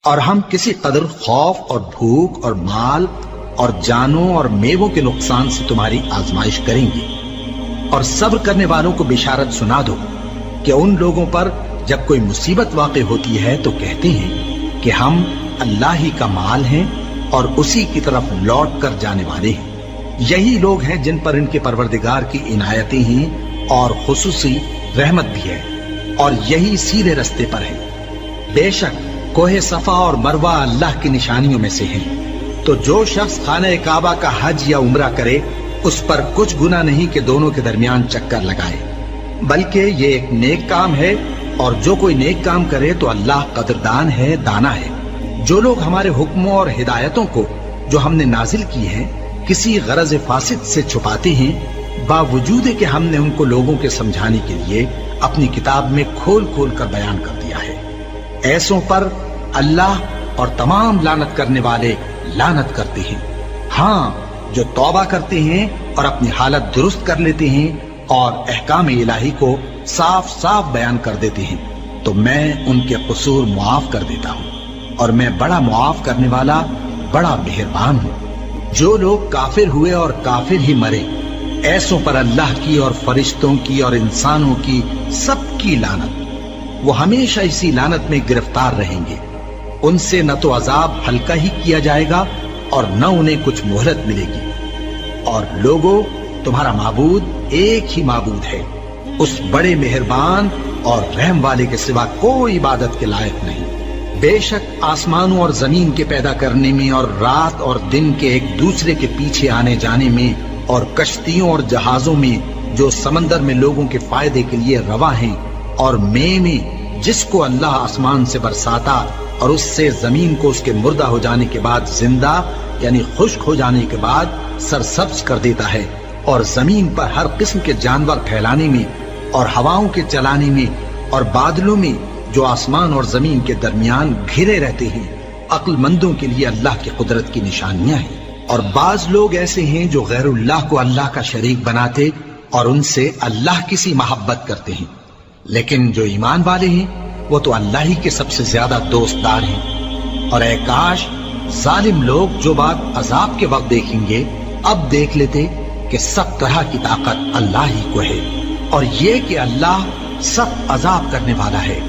اور ہم کسی قدر خوف اور بھوک اور مال اور جانوں اور میووں کے نقصان سے تمہاری آزمائش کریں گے، اور صبر کرنے والوں کو بشارت سنا دو کہ ان لوگوں پر جب کوئی مصیبت واقع ہوتی ہے تو کہتے ہیں کہ ہم اللہ ہی کا مال ہیں اور اسی کی طرف لوٹ کر جانے والے ہیں۔ یہی لوگ ہیں جن پر ان کے پروردگار کی عنایتیں ہیں اور خصوصی رحمت بھی ہے، اور یہی سیدھے رستے پر ہے۔ بے شک کوہ صفا اور مروہ اللہ کی نشانیوں میں سے ہیں، تو جو شخص خانہ کعبہ کا حج یا عمرہ کرے اس پر کچھ گناہ نہیں کہ دونوں کے درمیان چکر لگائے، بلکہ یہ ایک نیک کام ہے، اور جو کوئی نیک کام کرے تو اللہ قدردان ہے، دانا ہے۔ جو لوگ ہمارے حکموں اور ہدایتوں کو جو ہم نے نازل کی ہیں کسی غرض فاسد سے چھپاتے ہیں، باوجود کہ ہم نے ان کو لوگوں کے سمجھانے کے لیے اپنی کتاب میں کھول کھول کر بیان کر دیا ہے، ایسوں پر اللہ اور تمام لعنت کرنے والے لعنت کرتے ہیں۔ ہاں، جو توبہ کرتے ہیں اور اپنی حالت درست کر لیتے ہیں اور احکام الہی کو صاف صاف بیان کر دیتے ہیں تو میں ان کے قصور معاف کر دیتا ہوں، اور میں بڑا معاف کرنے والا بڑا مہربان ہوں۔ جو لوگ کافر ہوئے اور کافر ہی مرے، ایسوں پر اللہ کی اور فرشتوں کی اور انسانوں کی سب کی لعنت، وہ ہمیشہ اسی لعنت میں گرفتار رہیں گے۔ ان سے نہ تو عذاب ہلکا ہی کیا جائے گا اور نہ انہیں کچھ مہلت ملے گی۔ اور لوگوں، تمہارا معبود ایک ہی معبود ہے، اس بڑے مہربان اور رحم والے کے سوا کوئی عبادت کے لائق نہیں۔ بے شک آسمانوں اور زمین کے پیدا کرنے میں اور رات اور دن کے ایک دوسرے کے پیچھے آنے جانے میں اور کشتیوں اور جہازوں میں جو سمندر میں لوگوں کے فائدے کے لیے روا ہیں، اور میں جس کو اللہ آسمان سے برساتا اور اس سے زمین کو اس کے مردہ ہو جانے کے بعد زندہ یعنی خشک ہو جانے کے بعد سرسبز کر دیتا ہے، اور زمین پر ہر قسم کے جانور پھیلانے میں اور ہواؤں کے چلانے میں اور بادلوں میں جو آسمان اور زمین کے درمیان گھرے رہتے ہیں، عقل مندوں کے لیے اللہ کی قدرت کی نشانیاں ہیں۔ اور بعض لوگ ایسے ہیں جو غیر اللہ کو اللہ کا شریک بناتے اور ان سے اللہ کی سی محبت کرتے ہیں، لیکن جو ایمان والے ہیں وہ تو اللہ ہی کے سب سے زیادہ دوستدار ہیں۔ اور اے کاش ظالم لوگ جو بات عذاب کے وقت دیکھیں گے اب دیکھ لیتے کہ سب طرح کی طاقت اللہ ہی کو ہے، اور یہ کہ اللہ سخت عذاب کرنے والا ہے۔